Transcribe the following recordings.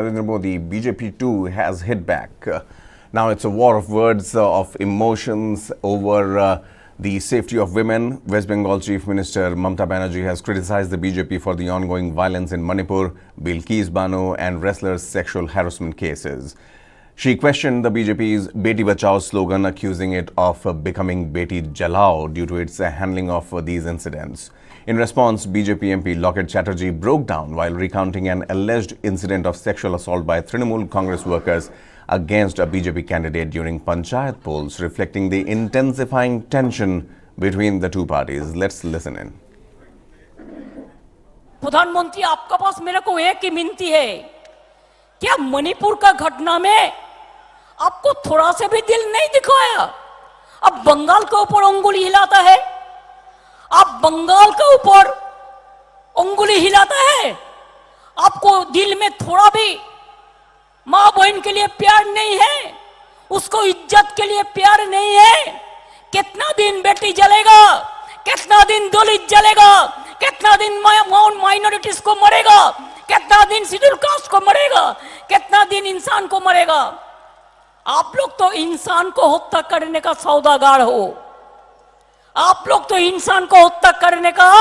Narendra Modi, BJP too has hit back. Now it's a war of words, of emotions over the safety of women. West Bengal Chief Minister Mamata Banerjee has criticized the BJP for the ongoing violence in Manipur, Bilkis Bano and wrestlers' sexual harassment cases. She questioned the BJP's Beti Bachao slogan, accusing it of becoming Beti Jalao due to its handling of these incidents. In response, BJP MP Locket Chatterjee broke down while recounting an alleged incident of sexual assault by Trinamool Congress workers against a BJP candidate during Panchayat polls, reflecting the intensifying tension between the two parties. Let's listen in. प्रधानमंत्री, आपके पास मेरे को एक ही विनती है, क्या मणिपुर का घटना में आपको थोड़ा से भी दिल नहीं दिखाया? अब बंगाल के ऊपर उंगली हिलाता है, आप बंगाल के ऊपर उंगली हिलाता है, आपको दिल में थोड़ा भी माँ बहन के लिए प्यार नहीं है, उसको इज्जत के लिए प्यार नहीं है। कितना दिन बेटी जलेगा, कितना दिन दलित जलेगा, कितना दिन माइनॉरिटीज को मरेगा, कितना दिन शेड्यूल कास्ट को मरेगा, कितना दिन इंसान को मरेगा? आप लोग तो इंसान को हत्या करने का सौदागर हो, आप लोग तो इंसान को हत्या करने का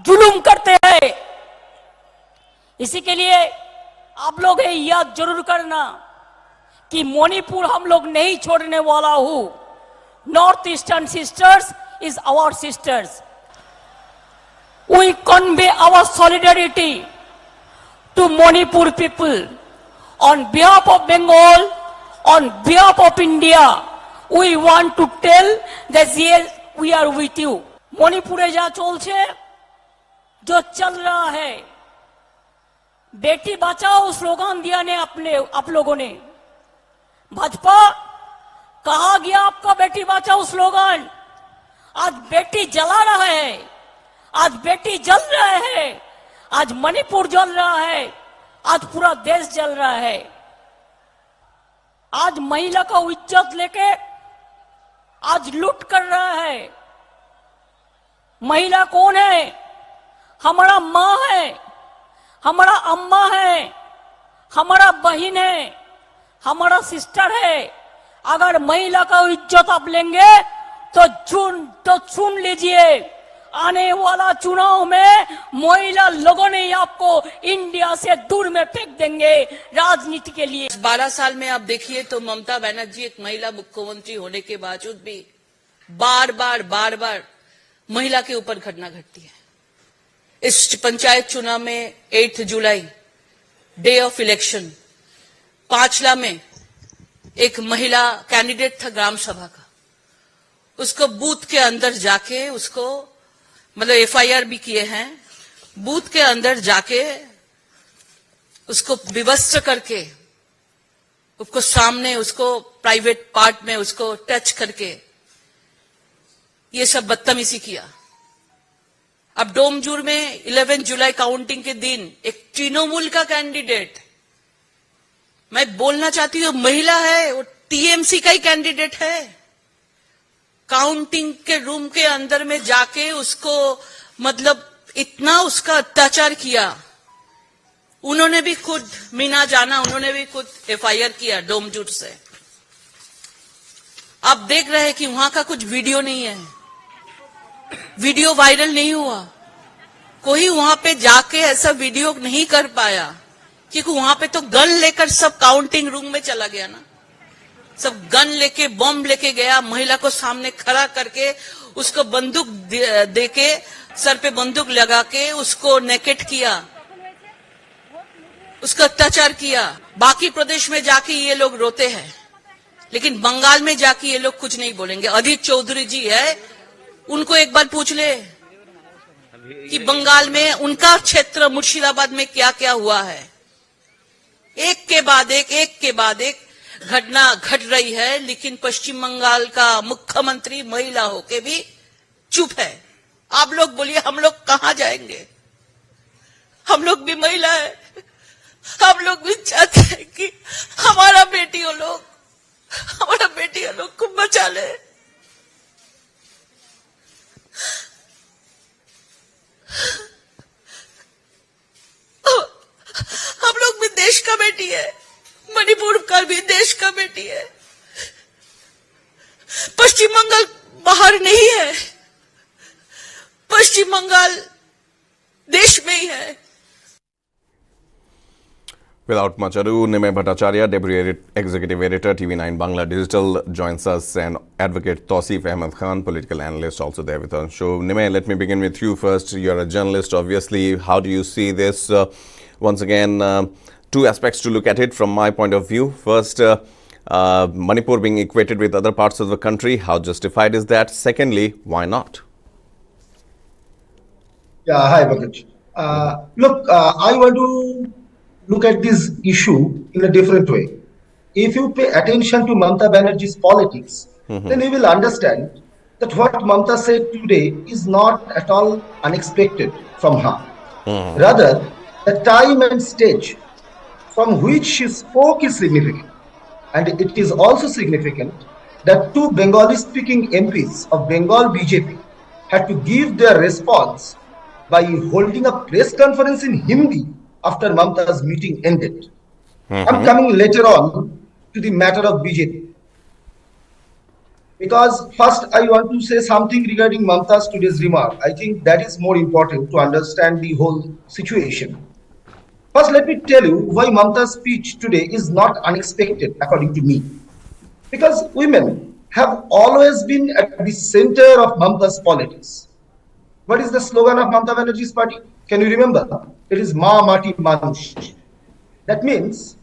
जुल्म करते हैं। इसी के लिए आप लोग ये याद जरूर करना कि मणिपुर हम लोग नहीं छोड़ने वाला हूं। North eastern sisters is our sisters. We convey our solidarity to Manipur people on behalf of Bengal, on behalf of India. We want to tell that yes, we are with you. मणिपुरे जा चलছে, जो चल रहा है, बेटी बचाओ स्लोगन दिया ने आप लोगों ने। भाजपा, कहा गया आपका बेटी बचाओ स्लोगन? आज बेटी जला रहा है, आज बेटी जल रहा है, आज मणिपुर जल रहा है, आज पूरा देश जल रहा है। आज महिला का इज्जत लेके आज लूट कर रहा है। महिला कौन है? हमारा माँ है, हमारा अम्मा है, हमारा बहन है, हमारा सिस्टर है। अगर महिला का इज्जत आप लेंगे तो सुन लीजिए, आने वाला चुनाव में महिला लोगों ने आपको इंडिया से दूर में फेंक देंगे राजनीति के लिए। 12 साल में आप देखिए तो ममता बनर्जी एक महिला मुख्यमंत्री होने के बावजूद भी बार बार महिला के ऊपर घटना घटती है। इस पंचायत चुनाव में 8 जुलाई डे ऑफ इलेक्शन पांचला में एक महिला कैंडिडेट था ग्राम सभा का, उसको बूथ के अंदर जाके उसको मतलब एफआईआर भी किए हैं, बूथ के अंदर जाके उसको विवस्त्र करके, उसको सामने, उसको प्राइवेट पार्ट में उसको टच करके ये सब बदतमीजी किया। अब डोमजूर में 11 जुलाई काउंटिंग के दिन एक तृणमूल का कैंडिडेट, मैं बोलना चाहती हूं महिला है, वो टीएमसी का ही कैंडिडेट है, काउंटिंग के रूम के अंदर में जाके उसको मतलब इतना उसका अत्याचार किया। उन्होंने भी खुद मीना जाना, उन्होंने भी खुद एफआईआर किया डोमजूर से। आप देख रहे हैं कि वहां का कुछ वीडियो नहीं है, वीडियो वायरल नहीं हुआ, कोई वहां पे जाके ऐसा वीडियो नहीं कर पाया, क्योंकि वहां पे तो गन लेकर सब काउंटिंग रूम में चला गया ना, सब गन लेके बॉम्ब लेके गया, महिला को सामने खड़ा करके उसको बंदूक देके सर पे बंदूक लगा के उसको नेकेट किया, उसका अत्याचार किया। बाकी प्रदेश में जाके ये लोग रोते हैं, लेकिन बंगाल में जाके ये लोग कुछ नहीं बोलेंगे। अदित चौधरी जी है, उनको एक बार पूछ ले कि बंगाल में उनका क्षेत्र मुर्शिदाबाद में क्या क्या हुआ है। एक के बाद एक घटना घट रही है, लेकिन पश्चिम बंगाल का मुख्यमंत्री महिला होके भी चुप है। आप लोग बोलिए हम लोग कहां जाएंगे? हम लोग भी महिला है, हम लोग भी चाहते हैं कि हमारा बेटियों लोग को बचा ले। हम लोग भी देश बेटी है, मणिपुर का भी देश का बेटी है। पश्चिम बंगाल बाहर नहीं है, पश्चिम बंगाल देश में ही है। Without much ado, Nimai Bhattacharya, Deputy Executive Editor, TV9 Bangla Digital, joins us, and Advocate Tausif Ahmed Khan, political analyst, also there with us. So, Nimai, let me begin with you first. You're a journalist, obviously. How do you see this? Once again, two aspects to look at it from my point of view. First, Manipur being equated with other parts of the country. How justified is that? Secondly, why not? Yeah, hi, Banerjee. Look, I want to look at this issue in a different way. If you pay attention to Mamata Banerjee's politics, then you will understand that what Mamata said today is not at all unexpected from her. Rather, the time and stage from which she spoke is significant. And it is also significant that two Bengali-speaking MPs of Bengal BJP had to give their response by holding a press conference in Hindi after Mamata's meeting ended. I'm coming later on to the matter of BJP. Because first I want to say something regarding Mamata's today's remark. I think that is more important to understand the whole situation. First, let me tell you why Mamata's speech today is not unexpected, according to me. Because women have always been at the center of Mamata's politics. What is the slogan of Mamata Banerjee's party? Can you remember? It is Ma Mati Manush. That means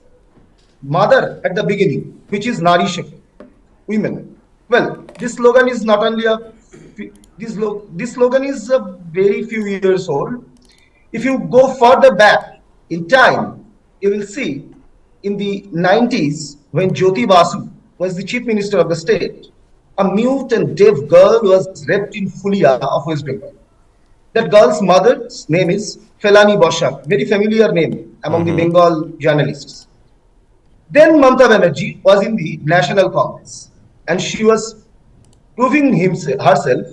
mother at the beginning, which is Nari Shakti, women. Well, this slogan is not only this slogan is a very few years old. If you go further back in time, you will see in the 90s when Jyoti Basu was the chief minister of the state, a mute and deaf girl was raped in Fulia of West Bengal. That girl's mother's name is Felani Boshak, very familiar name among the Bengal journalists. Then Mamata Banerjee was in the National Congress and she was proving herself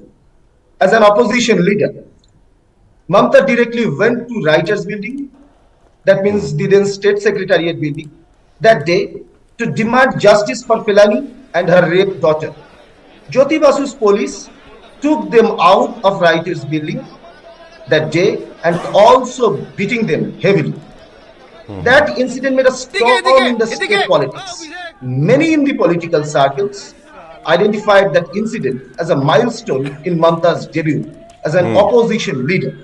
as an opposition leader. Mamata directly went to Writers' Building, that means the then State Secretariat building, that day to demand justice for Felani and her raped daughter. Jyoti Basu's police took them out of Writers' Building that day and also beating them heavily. That incident made a storm in the state politics. Many in the political circles identified that incident as a milestone in Mamata's debut as an opposition leader.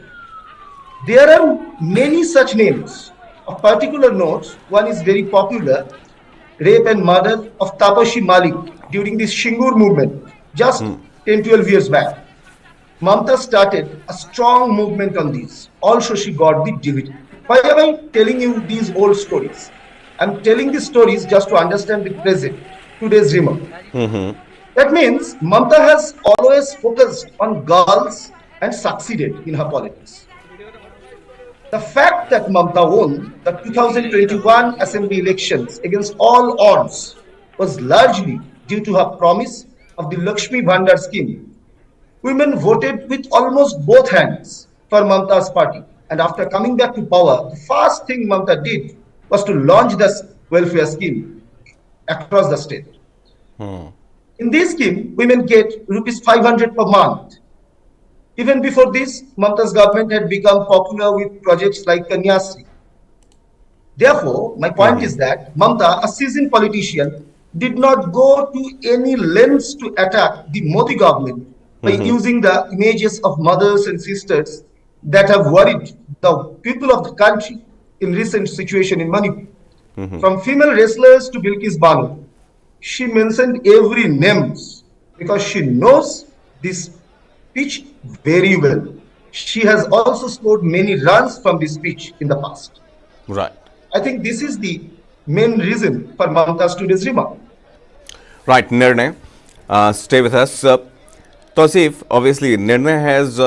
There are many such names. Of particular note, one is very popular, rape and murder of Tapashi Malik during the Shingur movement just 10-12 years back. Mamata started a strong movement on this. Also, she got the dividend. Why am I telling you these old stories? I'm telling these stories just to understand the present, today's remark. That means Mamata has always focused on girls and succeeded in her politics. The fact that Mamata won the 2021 assembly elections against all odds was largely due to her promise of the Lakshmi Bhandar scheme. Women voted with almost both hands for Mamata's party, and after coming back to power, the first thing Mamata did was to launch this welfare scheme across the state. In this scheme, women get rupees 500 per month. Even before this, Mamata's government had become popular with projects like Kanyasri. Therefore, my point is that Mamata, a seasoned politician, did not go to any lengths to attack the Modi government by using the images of mothers and sisters that have worried the people of the country in recent situation in Manipur. From female wrestlers to Bilkis Banu, she mentioned every name because she knows this speech very well. She has also scored many runs from this speech in the past. Right. I think this is the main reason for Mamata's today's remark. Right, Nirnay, stay with us. Tausif, obviously, Nirnay has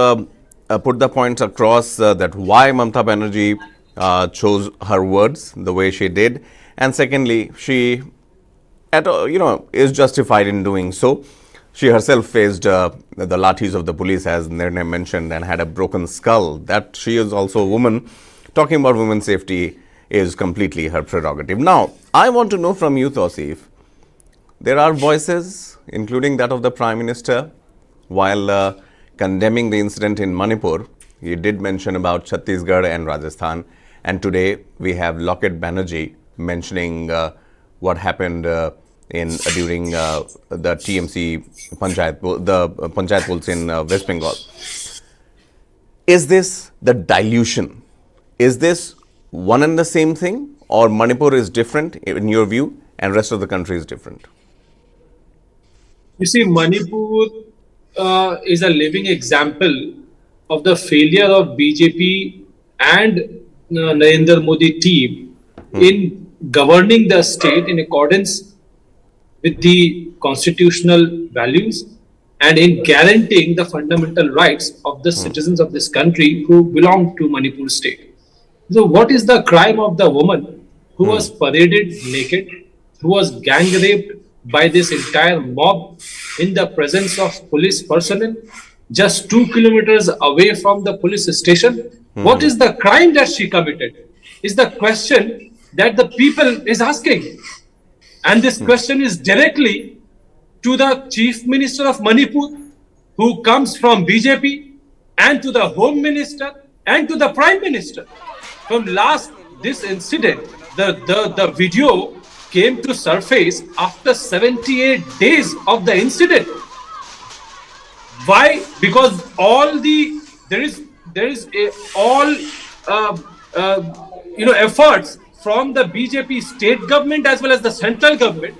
put the points across that why Mamata Banerjee chose her words the way she did, and secondly, she, is justified in doing so. She herself faced the lathis of the police, as Nirnay mentioned, and had a broken skull. That she is also a woman. Talking about women's safety is completely her prerogative. Now, I want to know from you, Tausif, there are voices, including that of the Prime Minister, while condemning the incident in Manipur. He did mention about Chhattisgarh and Rajasthan. And today we have Locket Banerjee mentioning what happened during the TMC Panchayat polls in West Bengal. Is this the dilution? Is this one and the same thing, or Manipur is different in your view and rest of the country is different? You see, Manipur is a living example of the failure of BJP and Narendra Modi team in governing the state in accordance with the constitutional values and in guaranteeing the fundamental rights of the citizens of this country who belong to Manipur state. So what is the crime of the woman who was paraded naked, who was gang raped by this entire mob in the presence of police personnel just 2 kilometers away from the police station? What is the crime that she committed? Is the question that the people is asking. And this question is directly to the Chief Minister of Manipur, who comes from BJP, and to the Home Minister and to the Prime Minister. From this incident, the video came to surface after 78 days of the incident. Why? Because efforts from the BJP state government as well as the central government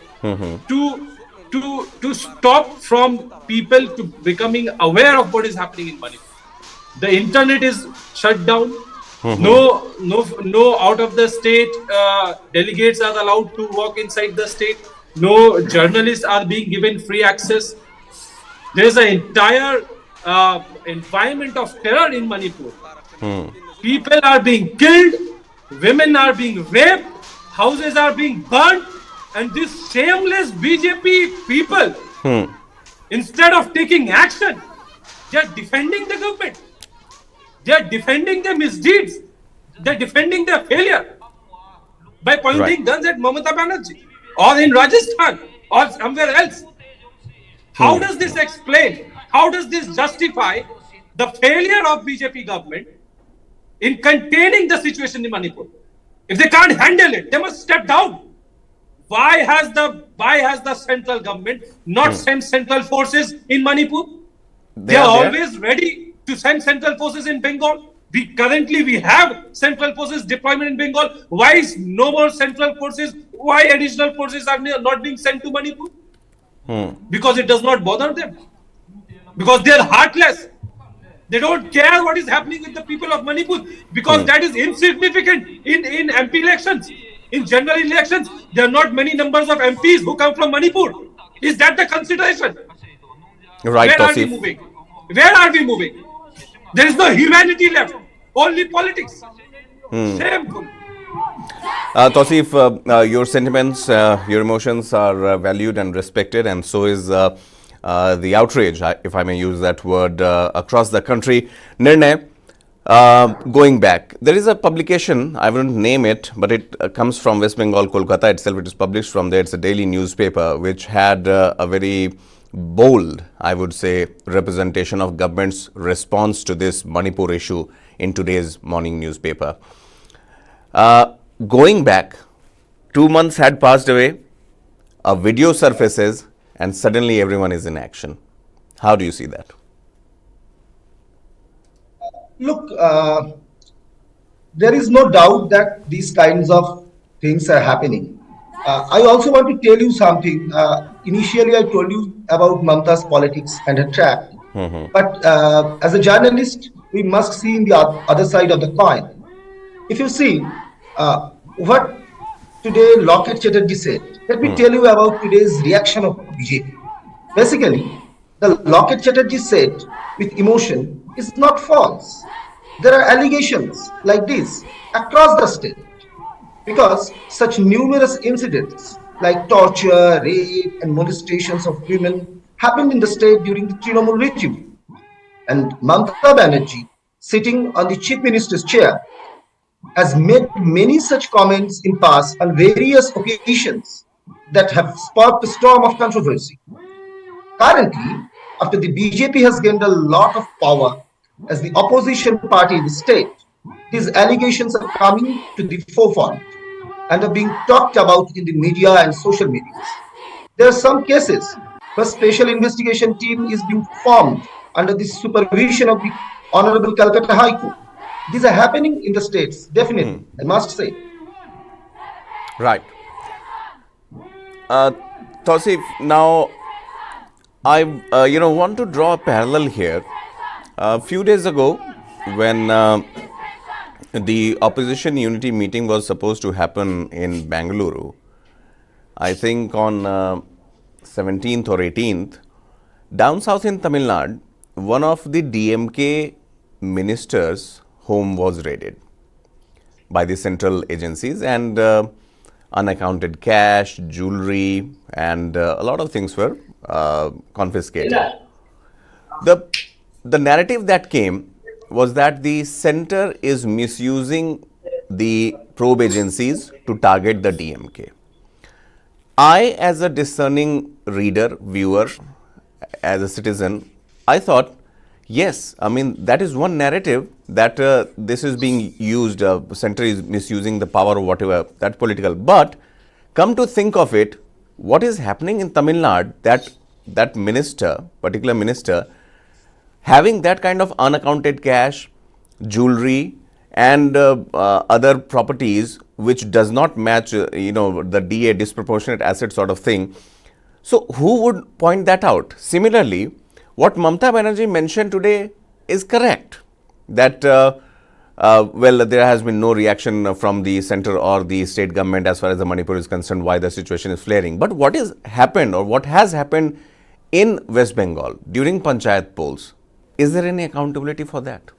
to stop from people to becoming aware of what is happening in Manipur. The internet is shut down. No out of the state delegates are allowed to walk inside the state. No journalists are being given free access. There is an entire environment of terror in Manipur. People are being killed, women are being raped, houses are being burnt, and these shameless BJP people, instead of taking action, they are defending the government. They are defending their misdeeds. They are defending their failure by pointing guns at Mamata Banerjee or in Rajasthan or somewhere else. How does this explain? How does this justify the failure of BJP government in containing the situation in Manipur? If they can't handle it, they must step down. Why has the central government not sent central forces in Manipur? They are always ready to send central forces in Bengal. Currently we have central forces deployment in Bengal. Why is no more central forces? Why additional forces are not being sent to Manipur? Because it does not bother them. Because they are heartless. They don't care what is happening with the people of Manipur, because that is insignificant in MP elections. In general elections, there are not many numbers of MPs who come from Manipur. Is that the consideration? Right, Where are we moving? Where are we moving? There is no humanity left. Only politics. Shameful. Tausif, your sentiments, your emotions are valued and respected, and so is the outrage, if I may use that word, across the country. Nirnay, going back, there is a publication, I wouldn't name it, but it comes from West Bengal, Kolkata itself. It is published from there. It's a daily newspaper which had a very bold, I would say, representation of government's response to this Manipur issue in today's morning newspaper. Going back, 2 months had passed away, a video surfaces, and suddenly everyone is in action. How do you see that? Look, there is no doubt that these kinds of things are happening. I also want to tell you something. Initially, I told you about Mamata's politics and her trap. But as a journalist, we must see in the other side of the coin. If you see what today Locket Chatterjee said, let me tell you about today's reaction of BJP. Basically, the Locket Chatterjee said with emotion is not false. There are allegations like this across the state, because such numerous incidents like torture, rape, and molestations of women happened in the state during the Trinamool regime. And Mamata Banerjee, sitting on the chief minister's chair, has made many such comments in past on various occasions that have sparked a storm of controversy. Currently, after the BJP has gained a lot of power as the opposition party in the state, these allegations are coming to the forefront and are being talked about in the media and social medias. There are some cases where special investigation team is being formed under the supervision of the Honorable Calcutta High Court. These are happening in the states, definitely, I must say. Right. Tausif, now I want to draw a parallel here. A few days ago, when the opposition unity meeting was supposed to happen in Bangalore, I think on 17th or 18th, down south in Tamil Nadu, one of the DMK ministers' home was raided by the central agencies, and unaccounted cash, jewelry, and a lot of things were confiscated. The narrative that came was that the center is misusing the probe agencies to target the DMK. I, as a discerning reader, viewer, as a citizen, I thought, yes, I mean, that is one narrative that this is being used, center is misusing the power or whatever, that's political. But come to think of it, what is happening in Tamil Nadu, that minister, particular minister, having that kind of unaccounted cash, jewelry, and other properties which does not match, the DA, disproportionate asset sort of thing. So who would point that out? Similarly, what Mamata Banerjee mentioned today is correct, that well, there has been no reaction from the center or the state government as far as the Manipur is concerned, why the situation is flaring. But what is happened, or what has happened in West Bengal during panchayat polls, is there any accountability for that?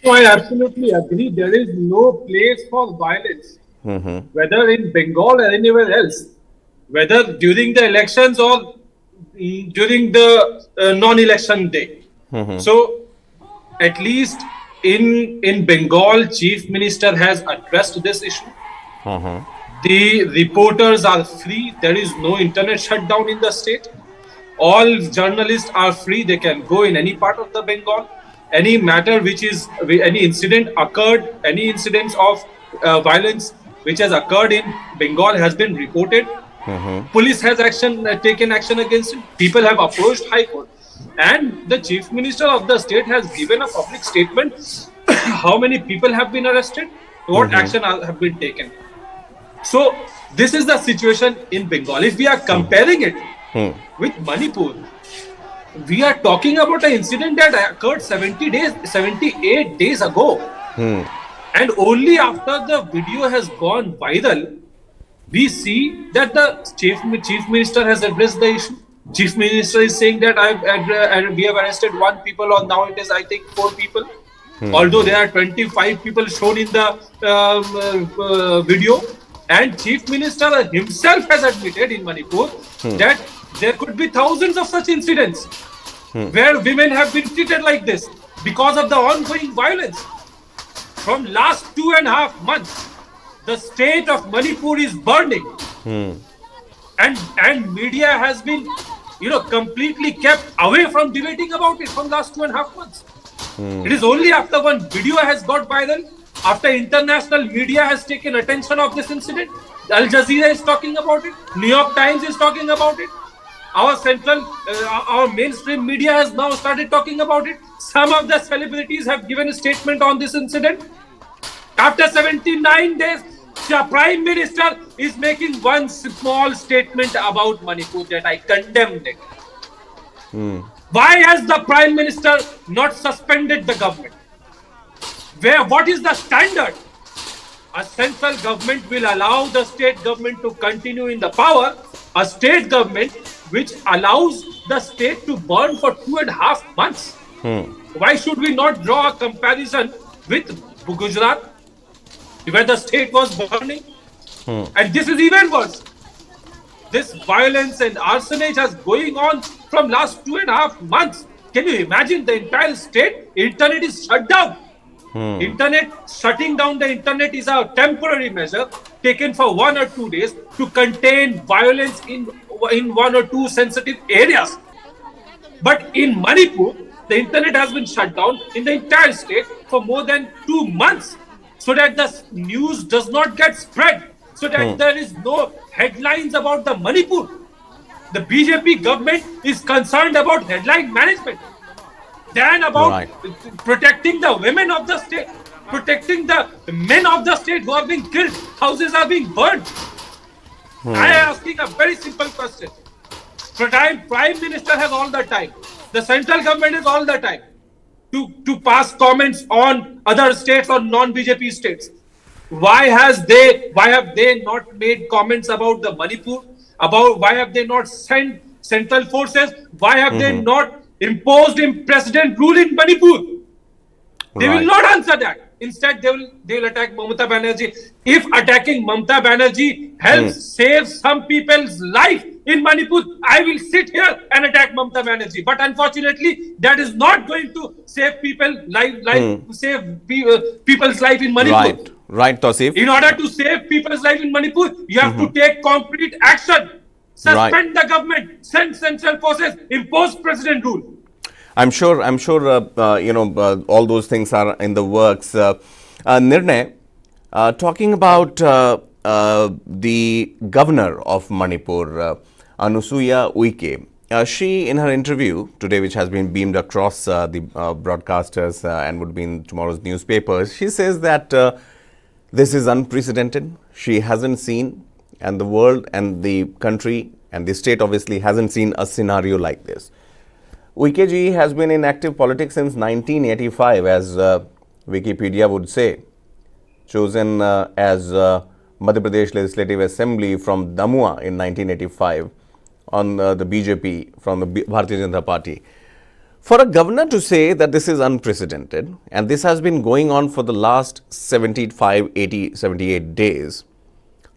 No, I absolutely agree. There is no place for violence, whether in Bengal or anywhere else, whether during the elections or during the non-election day. So, at least in Bengal, Chief Minister has addressed this issue. The reporters are free. There is no internet shutdown in the state. All journalists are free. They can go in any part of the Bengal. Any matter which is, any incident occurred, any incidents of violence which has occurred in Bengal has been reported. Police has taken action against it. People have approached High Court. And the Chief Minister of the state has given a public statement how many people have been arrested, what action have been taken. So this is the situation in Bengal. If we are comparing it with Manipur, we are talking about an incident that occurred 78 days ago. And only after the video has gone viral, we see that the Chief Minister has addressed the issue. Chief Minister is saying that we have arrested 1 people, or now it is, I think, 4 people. Although there are 25 people shown in the video. And Chief Minister himself has admitted in Manipur that there could be thousands of such incidents where women have been treated like this because of the ongoing violence. From last 2.5 months, the state of Manipur is burning, and media has been, completely kept away from debating about it from last 2.5 months. It is only after one video has got viral, after international media has taken attention of this incident, Al Jazeera is talking about it, New York Times is talking about it, our mainstream media has now started talking about it. Some of the celebrities have given a statement on this incident. After 79 days, the Prime Minister is making one small statement about Manipur that I condemned it. Why has the Prime Minister not suspended the government? What is the standard? A central government will allow the state government to continue in the power. A state government which allows the state to burn for 2.5 months. Why should we not draw a comparison with Gujarat, where the state was burning? And this is even worse. This violence and arsonage has going on from last 2.5 months. Can you imagine the entire state? Internet is shut down. Internet, shutting down the internet is a temporary measure taken for 1 or 2 days to contain violence in 1 or 2 sensitive areas. But in Manipur, the internet has been shut down in the entire state for more than 2 months, so that the news does not get spread, so that there is no headlines about the Manipur. The BJP government is concerned about headline management than about protecting the women of the state, protecting the men of the state who are being killed, houses are being burned. I am asking a very simple question. Prime Minister has all the time. The central government has all the time to pass comments on other states or non-BJP states. Why have they not made comments about the Manipur? Why have they not sent central forces? Why have they not imposed precedent rule in Manipur? They will not answer that. Instead, they will attack Mamata Banerjee. If attacking Mamata Banerjee helps save some people's life in Manipur, I will sit here and attack Mamata Banerjee. But unfortunately, that is not going to save people's life in Manipur. Right, Tausif. In order to save people's life in Manipur, you have to take concrete action. Suspend the government, send central forces, impose president rule. I'm sure, all those things are in the works. Nirnay, talking about the governor of Manipur, Anusuya Uike, she, in her interview today, which has been beamed across the broadcasters and would be in tomorrow's newspapers, she says that this is unprecedented. She hasn't seen, and the world and the country and the state obviously hasn't seen a scenario like this. Uike ji has been in active politics since 1985, as Wikipedia would say, chosen as Madhya Pradesh Legislative Assembly from Damua in 1985 on the BJP from the Bharatiya Janata Party. For a governor to say that this is unprecedented, and this has been going on for the last 75, 80, 78 days,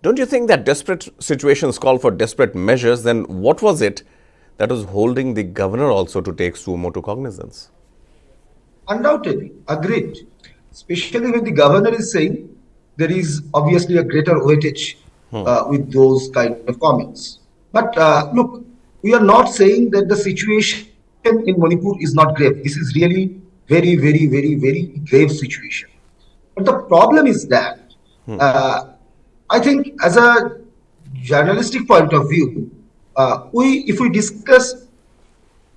don't you think that desperate situations call for desperate measures? Then what was it that was holding the governor also to take suo motu cognizance? Undoubtedly, agreed. Especially when the governor is saying there is obviously a greater weightage with those kind of comments. But look, we are not saying that the situation in Manipur is not grave. This is really very, very, very, very grave situation. But the problem is that I think as a journalistic point of view, if we discuss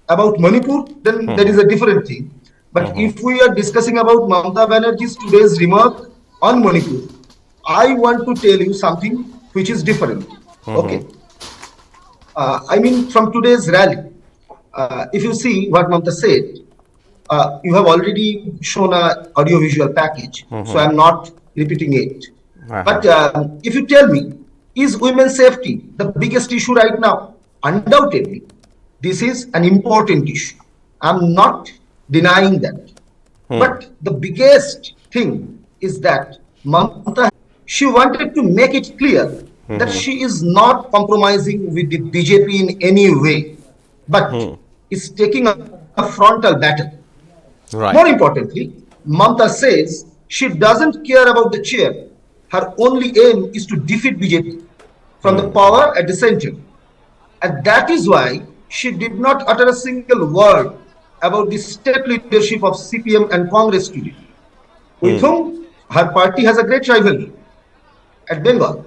about Manipur, then that is a different thing. But if we are discussing about Mamata Banerjee's today's remark on Manipur, I want to tell you something which is different. Okay. I mean, from today's rally, if you see what Mamata said, you have already shown an audio-visual package, so I'm not repeating it. But if you tell me, is women's safety the biggest issue right now? Undoubtedly, this is an important issue. I'm not denying that. But the biggest thing is that Mamata, she wanted to make it clear that she is not compromising with the BJP in any way, but is taking a frontal battle. Right. More importantly, Mamata says she doesn't care about the chair. Her only aim is to defeat BJP from the power at the center. And that is why she did not utter a single word about the state leadership of CPM and Congress today, with whom her party has a great rivalry at Bengal.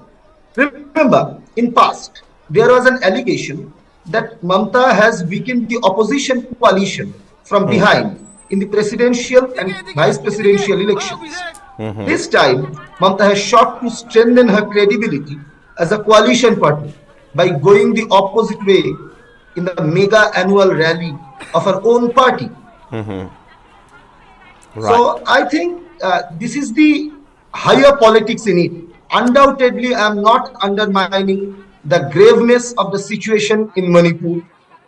Remember, in past, there was an allegation that Mamata has weakened the opposition coalition from behind in the presidential and vice presidential elections. This time, Mamata has sought to strengthen her credibility as a coalition partner by going the opposite way in the mega annual rally of her own party. So I think this is the higher politics in it. Undoubtedly, I am not undermining the graveness of the situation in Manipur,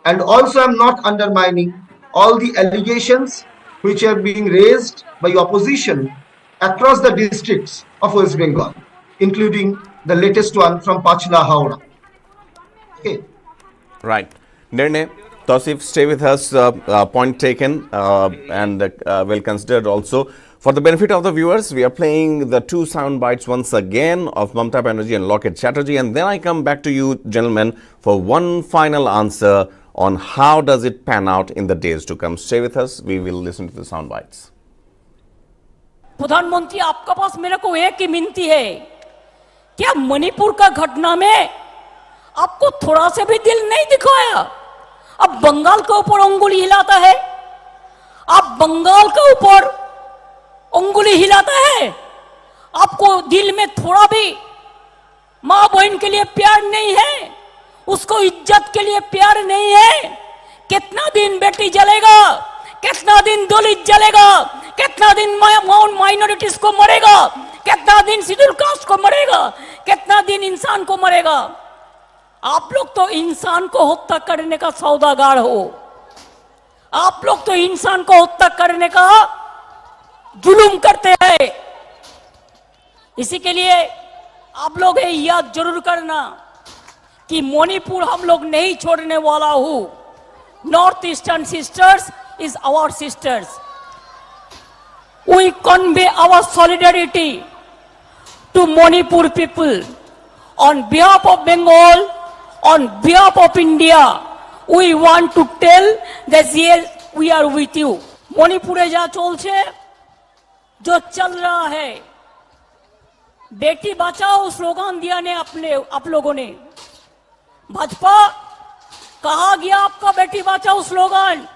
and also I am not undermining all the allegations which are being raised by opposition across the districts of West Bengal, including the latest one from Pachla, Howrah. Okay. Right. Nirnay, Tausif, stay with us. Point taken and well considered also. For the benefit of the viewers, we are playing the two sound bites once again of Mamata Banerjee and Locket Chatterjee, and then I come back to you, gentlemen, for one final answer on how does it pan out in the days to come. Stay with us. We will listen to the sound bites. प्रधानमंत्री, आपके पास मेरे को एक ही विनती है, क्या मणिपुर का घटना में आपको थोड़ा से भी दिल नहीं दिखाया? अब बंगाल के ऊपर उंगली हिलाता है, आप बंगाल के ऊपर उंगली हिलाता है, आपको दिल में थोड़ा भी माँ बहन के लिए प्यार नहीं है, उसको इज्जत के लिए प्यार नहीं है। कितना दिन बेटी जलेगा, कितना दिन दलित जलेगा, कितना दिन माइनॉरिटीज को मरेगा, कितना दिन शेड्यूल कास्ट को मरेगा, कितना दिन इंसान को मरेगा। आप लोग तो इंसान को हत्या करने का सौदागर हो, आप लोग तो इंसान को हत्या करने का जुलूम करते हैं। इसी के लिए आप लोग ये याद जरूर करना कि मणिपुर हम लोग नहीं छोड़ने वाला हूं। North eastern sisters is our sisters. We convey our solidarity to Manipur people on behalf of Bengal, on behalf of India. We want to tell that yes we are with you. मणिपुरे जा चलছে, जो चल रहा है, बेटी बचाओ स्लोगन दिया ने आप लोगों ने। भाजपा, कहा गया आपका बेटी बचाओ स्लोगन?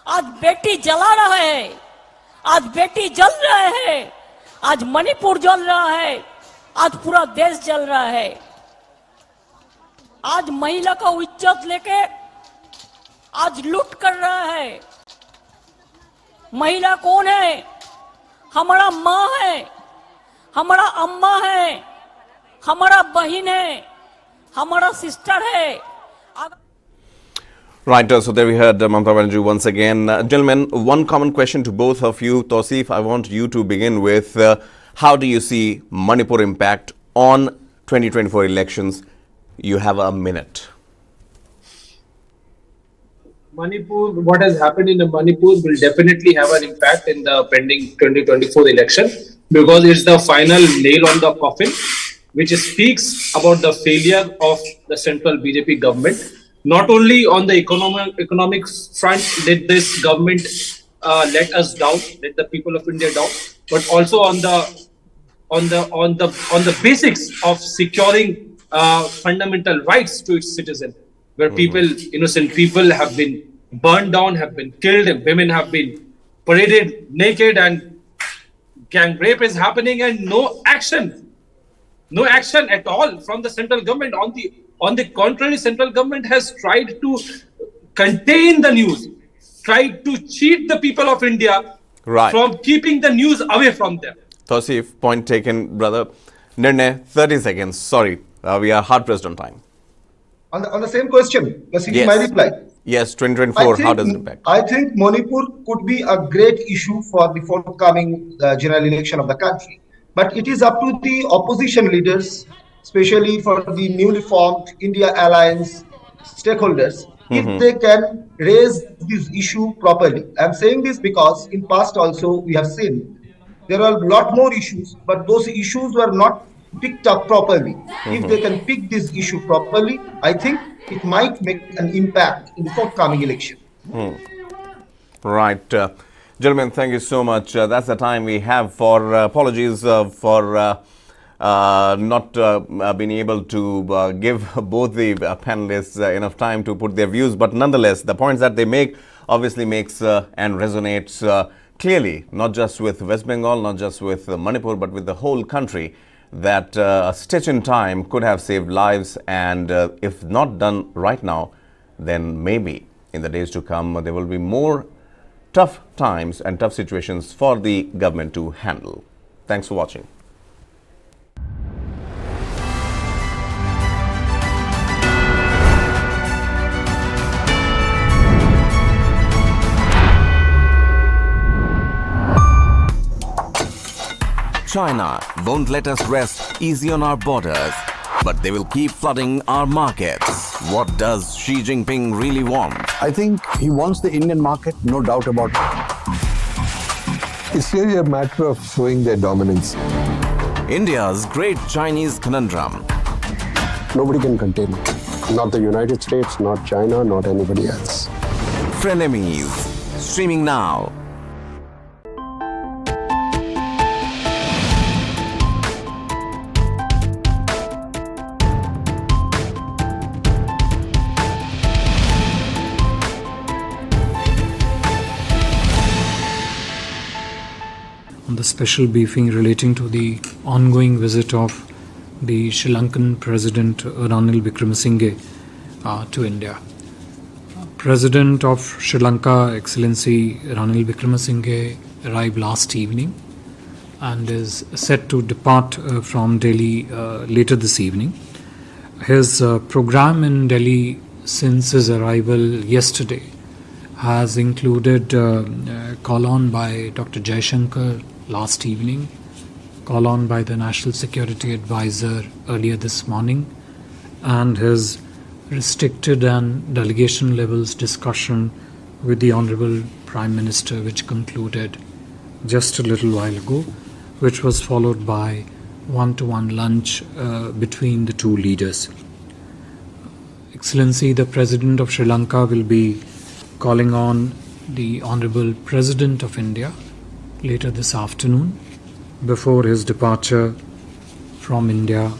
आज बेटी जला रहा है, आज बेटी जल रहा है, आज मणिपुर जल रहा है, आज पूरा देश जल रहा है। आज महिला का इज्जत लेके आज लूट कर रहा है। महिला कौन है? हमारा माँ है, हमारा अम्मा है, हमारा बहन है, हमारा सिस्टर है। Right, so there we heard Mamata Banerjee once again. Gentlemen, one common question to both of you. Tausif, I want you to begin with how do you see Manipur impact on 2024 elections? You have a minute. Manipur, what has happened in Manipur will definitely have an impact in the pending 2024 election, because it's the final nail on the coffin, which speaks about the failure of the central BJP government. Not only on the economic front did this government let us down, let the people of India down, but also on the basics of securing fundamental rights to its citizens, where people, innocent people, have been burned down, have been killed, and women have been paraded naked, and gang rape is happening, and no action at all from the central government. On the contrary, central government has tried to contain the news, tried to cheat the people of India from keeping the news away from them. Tausif, point taken, brother. Nirnay, 30 seconds. Sorry, we are hard pressed on time. On the same question, my reply. Yes, 2024, how does it impact? I think Manipur could be a great issue for the forthcoming general election of the country. But it is up to the opposition leaders, especially for the newly formed India Alliance stakeholders, if they can raise this issue properly. I'm saying this because in past also we have seen there are a lot more issues, but those issues were not picked up properly. If they can pick this issue properly, I think it might make an impact in the forthcoming election. Right. Gentlemen, thank you so much. That's the time we have for apologies for not being able to give both the panelists enough time to put their views, but nonetheless the points that they make obviously makes and resonates clearly, not just with West Bengal, not just with Manipur, but with the whole country, that a stitch in time could have saved lives, and if not done right now, then maybe in the days to come there will be more tough times and tough situations for the government to handle. Thanks for watching. China won't let us rest easy on our borders, but they will keep flooding our markets. What does Xi Jinping really want? I think he wants the Indian market, no doubt about it. It's really a matter of showing their dominance. India's great Chinese conundrum. Nobody can contain it. Not the United States, not China, not anybody else. Frenemies. Streaming now. On the special briefing relating to the ongoing visit of the Sri Lankan President Ranil Wickremesinghe to India. President of Sri Lanka, Excellency Ranil Wickremesinghe, arrived last evening and is set to depart from Delhi later this evening. His program in Delhi since his arrival yesterday has included call on by Dr. Jaishankar last evening, call on by the National Security Advisor earlier this morning, and his restricted and delegation levels discussion with the Honorable Prime Minister, which concluded just a little while ago, which was followed by one-to-one lunch between the two leaders. Excellency, the President of Sri Lanka will be calling on the Honorable President of India later this afternoon before his departure from India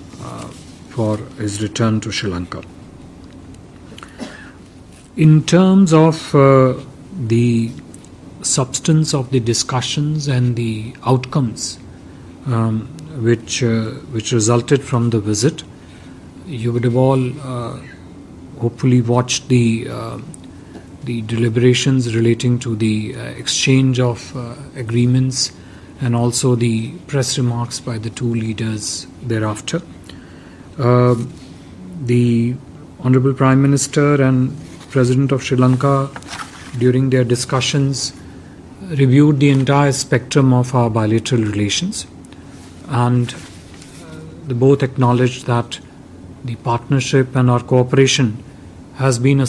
for his return to Sri Lanka. In terms of the substance of the discussions and the outcomes which resulted from the visit, you would have all hopefully watched the deliberations relating to the exchange of agreements and also the press remarks by the two leaders thereafter. The Honorable Prime Minister and President of Sri Lanka, during their discussions, reviewed the entire spectrum of our bilateral relations, and they both acknowledged that the partnership and our cooperation has been a